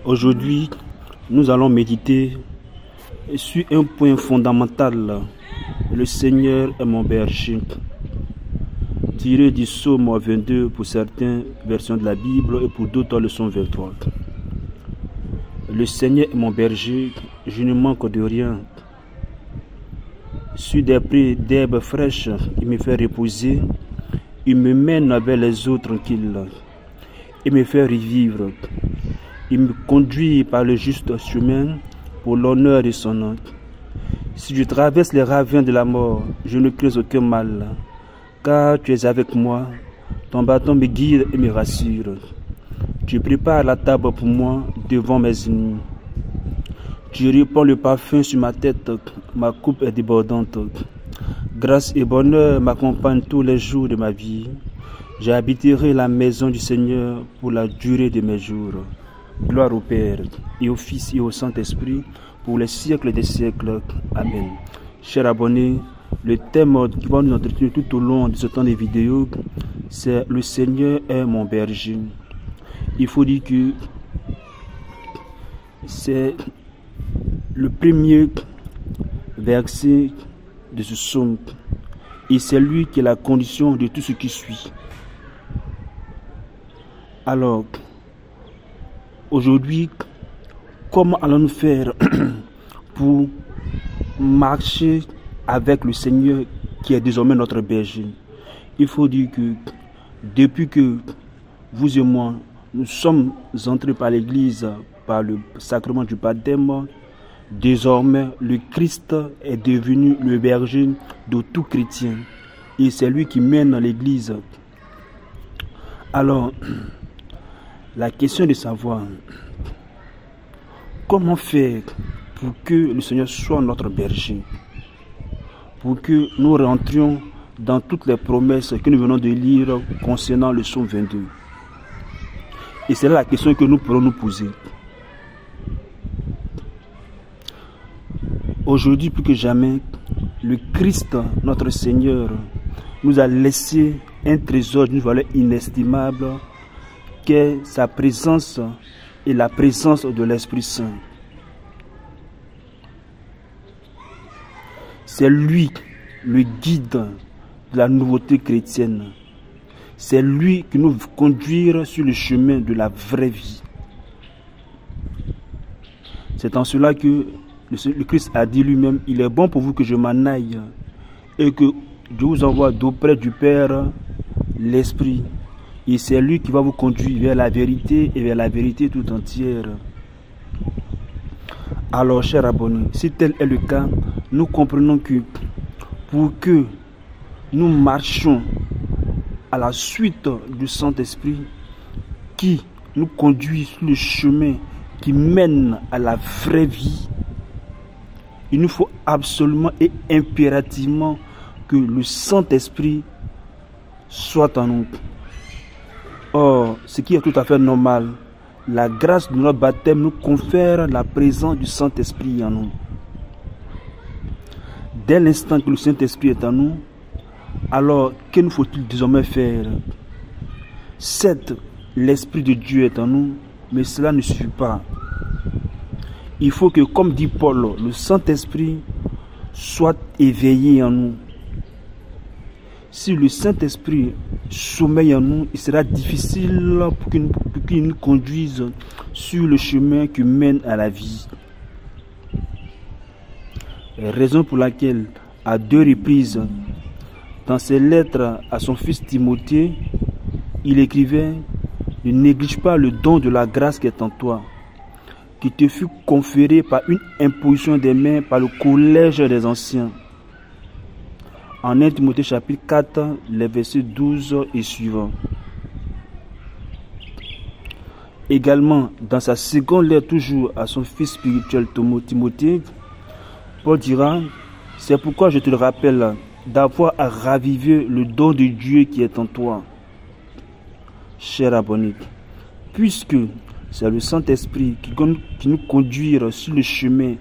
Aujourd'hui, nous allons méditer sur un point fondamental. Le Seigneur est mon berger. Tiré du psaume 22 pour certaines versions de la Bible et pour d'autres le psaume 23. Le Seigneur est mon berger, je ne manque de rien. Sur des prés d'herbes fraîches, il me fait reposer. Il me mène vers les eaux tranquilles. Il me fait revivre. Il me conduit par le juste chemin pour l'honneur de son nom. Si je traverse les ravins de la mort, je ne crains aucun mal, car tu es avec moi. Ton bâton me guide et me rassure. Tu prépares la table pour moi devant mes ennemis. Tu répands le parfum sur ma tête, ma coupe est débordante. Grâce et bonheur m'accompagnent tous les jours de ma vie. J'habiterai la maison du Seigneur pour la durée de mes jours. Gloire au Père, et au Fils, et au Saint-Esprit, pour les siècles des siècles. Amen. Chers abonnés, le thème qui va nous entretenir tout au long de ce temps de vidéo, c'est « Le Seigneur est mon berger ». Il faut dire que c'est le premier verset de ce psaume, et c'est lui qui est la condition de tout ce qui suit. Alors, aujourd'hui, comment allons-nous faire pour marcher avec le Seigneur qui est désormais notre berger? Il faut dire que depuis que vous et moi, nous sommes entrés par l'Église, par le sacrement du baptême, désormais le Christ est devenu le berger de tout chrétien. Et c'est lui qui mène l'Église. Alors, la question de savoir comment faire pour que le Seigneur soit notre berger, pour que nous rentrions dans toutes les promesses que nous venons de lire concernant le psaume 22. Et c'est là la question que nous pourrons nous poser. Aujourd'hui, plus que jamais, le Christ, notre Seigneur, nous a laissé un trésor d'une valeur inestimable, qu'est sa présence et la présence de l'Esprit Saint. C'est lui, le guide de la nouveauté chrétienne. C'est lui qui nous conduira sur le chemin de la vraie vie. C'est en cela que le Christ a dit lui-même, il est bon pour vous que je m'en aille et que je vous envoie d'auprès du Père l'Esprit. Et c'est lui qui va vous conduire vers la vérité et vers la vérité tout entière. Alors, chers abonnés, si tel est le cas, nous comprenons que pour que nous marchions à la suite du Saint-Esprit qui nous conduit sur le chemin qui mène à la vraie vie, il nous faut absolument et impérativement que le Saint-Esprit soit en nous. Or, ce qui est tout à fait normal, la grâce de notre baptême nous confère la présence du Saint-Esprit en nous. Dès l'instant que le Saint-Esprit est en nous, alors que nous faut-il désormais faire? Certes, l'Esprit de Dieu est en nous, mais cela ne suffit pas. Il faut que, comme dit Paul, le Saint-Esprit soit éveillé en nous. Si le Saint-Esprit sommeille en nous, il sera difficile pour qu'il nous conduise sur le chemin qui mène à la vie. Raison pour laquelle, à 2 reprises, dans ses lettres à son fils Timothée, il écrivait « Ne néglige pas le don de la grâce qui est en toi, qui te fut conféré par une imposition des mains par le collège des anciens. » En 1 Timothée chapitre 4, les versets 12 et suivants. Également, dans sa seconde lettre toujours à son fils spirituel Timothée, Paul dira « C'est pourquoi je te le rappelle, d'avoir à raviver le don de Dieu qui est en toi. » Chers abonnés, puisque c'est le Saint-Esprit qui nous conduira sur le chemin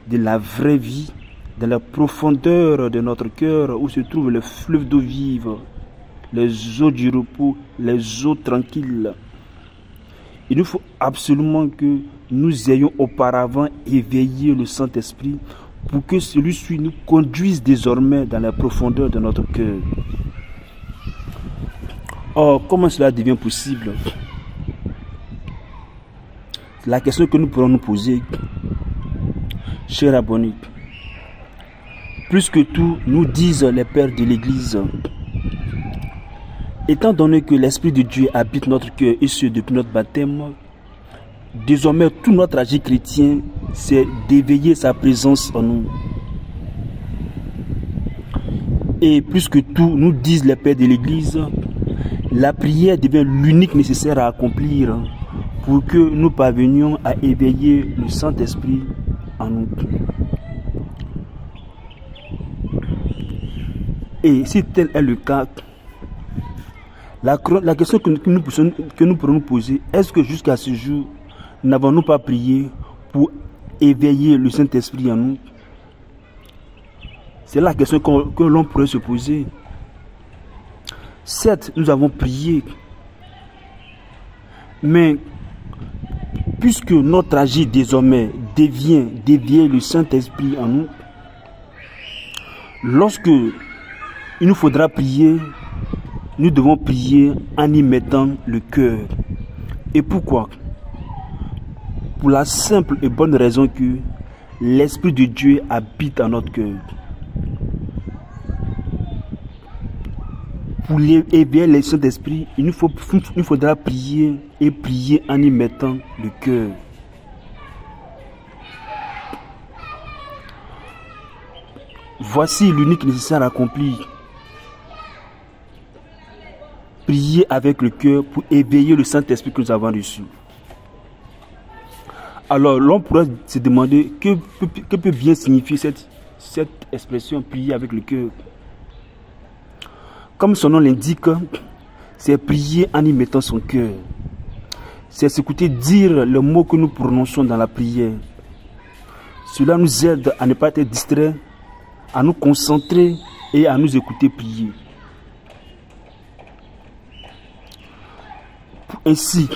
de la vraie vie, dans la profondeur de notre cœur où se trouvent les fleuves d'eau vive, les eaux du repos, les eaux tranquilles. Il nous faut absolument que nous ayons auparavant éveillé le Saint-Esprit pour que celui-ci nous conduise désormais dans la profondeur de notre cœur. Or, comment cela devient possible? La question que nous pourrons nous poser, chers abonnés, plus que tout, nous disent les pères de l'Église, étant donné que l'Esprit de Dieu habite notre cœur et ce depuis notre baptême, désormais tout notre agir chrétien, c'est d'éveiller sa présence en nous. Et plus que tout, nous disent les pères de l'Église, la prière devient l'unique nécessaire à accomplir pour que nous parvenions à éveiller le Saint-Esprit en nous. Et si tel est le cas, la question que nous pourrons nous poser, est-ce que jusqu'à ce jour, n'avons-nous pas prié pour éveiller le Saint-Esprit en nous? C'est la question que l'on pourrait se poser. Certes, nous avons prié, mais puisque notre agir désormais devient d'éveiller le Saint-Esprit en nous, lorsque il nous faudra prier, nous devons prier en y mettant le cœur. Et pourquoi? Pour la simple et bonne raison que l'Esprit de Dieu habite en notre cœur. Pour éveiller le Saint-Esprit, il nous faudra prier et prier en y mettant le cœur. Voici l'unique nécessaire à accomplir. Prier avec le cœur pour éveiller le Saint-Esprit que nous avons reçu. Alors, l'on pourrait se demander que peut bien signifier cette expression prier avec le cœur. Comme son nom l'indique, c'est prier en y mettant son cœur. C'est s'écouter dire le mot que nous prononçons dans la prière. Cela nous aide à ne pas être distraits, à nous concentrer et à nous écouter prier. Ainsi,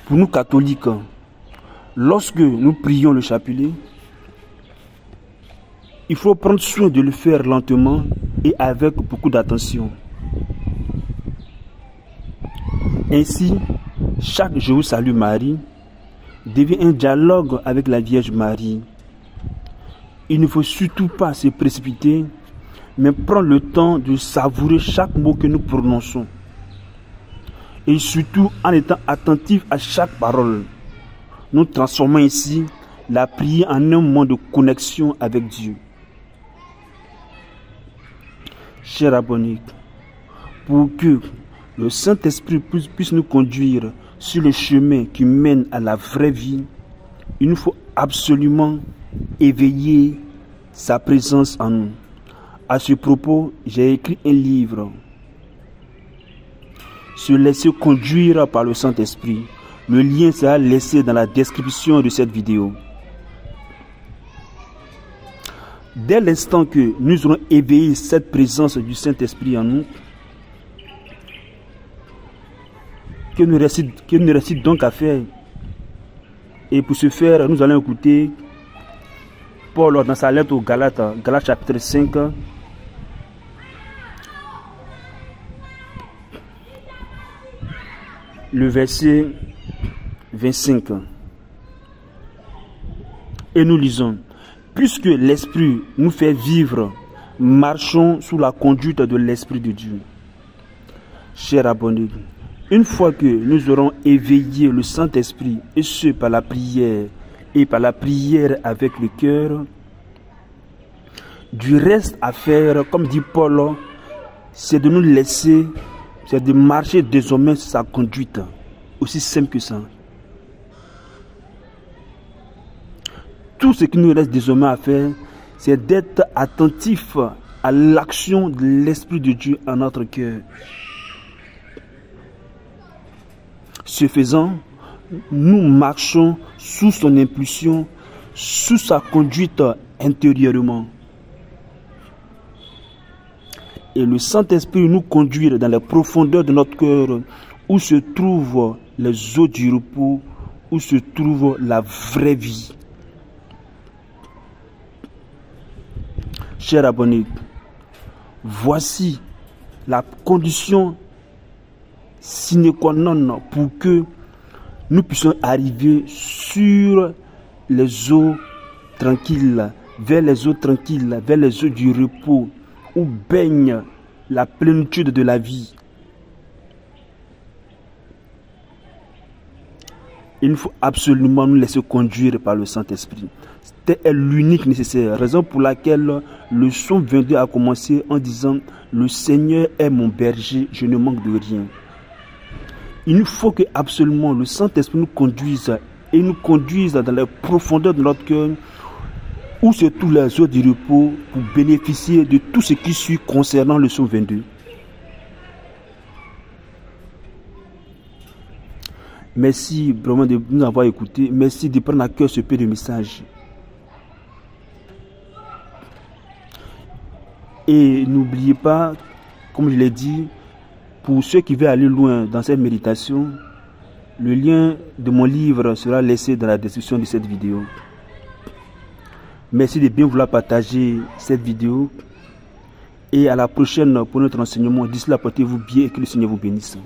pour nous catholiques, lorsque nous prions le chapelet, il faut prendre soin de le faire lentement et avec beaucoup d'attention. Ainsi, chaque Je vous salue Marie devient un dialogue avec la Vierge Marie. Il ne faut surtout pas se précipiter, mais prendre le temps de savourer chaque mot que nous prononçons. Et surtout en étant attentif à chaque parole. Nous transformons ainsi la prière en un moment de connexion avec Dieu. Chers abonnés, pour que le Saint-Esprit puisse nous conduire sur le chemin qui mène à la vraie vie, il nous faut absolument éveiller sa présence en nous. À ce propos, j'ai écrit un livre, Se laisser conduire par le Saint-Esprit. Le lien sera laissé dans la description de cette vidéo. Dès l'instant que nous aurons éveillé cette présence du Saint-Esprit en nous, que nous reste donc à faire? Et pour ce faire, nous allons écouter Paul dans sa lettre aux Galates, Galates chapitre 5, le verset 25. Et nous lisons: puisque l'Esprit nous fait vivre, marchons sous la conduite de l'Esprit de Dieu. Chers abonnés, une fois que nous aurons éveillé le Saint-Esprit, et ce par la prière, et par la prière avec le cœur, du reste à faire, comme dit Paul, c'est de nous laisser, c'est de marcher désormais sur sa conduite. Aussi simple que ça. Tout ce qui nous reste désormais à faire, c'est d'être attentif à l'action de l'Esprit de Dieu en notre cœur. Ce faisant, nous marchons sous son impulsion, sous sa conduite intérieurement. Et le Saint-Esprit nous conduit dans les profondeurs de notre cœur, où se trouvent les eaux du repos, où où se trouve la vraie vie. Chers abonnés, voici la condition sine qua non pour que nous puissions arriver sur les eaux tranquilles, vers les eaux tranquilles, vers les eaux du repos, où baigne la plénitude de la vie. Il nous faut absolument nous laisser conduire par le Saint-Esprit. C'était l'unique nécessaire, raison pour laquelle le psaume 22 a commencé en disant « Le Seigneur est mon berger, je ne manque de rien ». Il nous faut que absolument le Saint-Esprit nous conduise et nous conduise dans les profondeurs de notre cœur, où se trouvent les eaux du repos, pour bénéficier de tout ce qui suit concernant le psaume 22. Merci vraiment de nous avoir écoutés. Merci de prendre à cœur ce peu de message. Et n'oubliez pas, comme je l'ai dit, pour ceux qui veulent aller loin dans cette méditation, le lien de mon livre sera laissé dans la description de cette vidéo. Merci de bien vouloir partager cette vidéo. Et à la prochaine pour notre enseignement. D'ici là, portez-vous bien et que le Seigneur vous bénisse.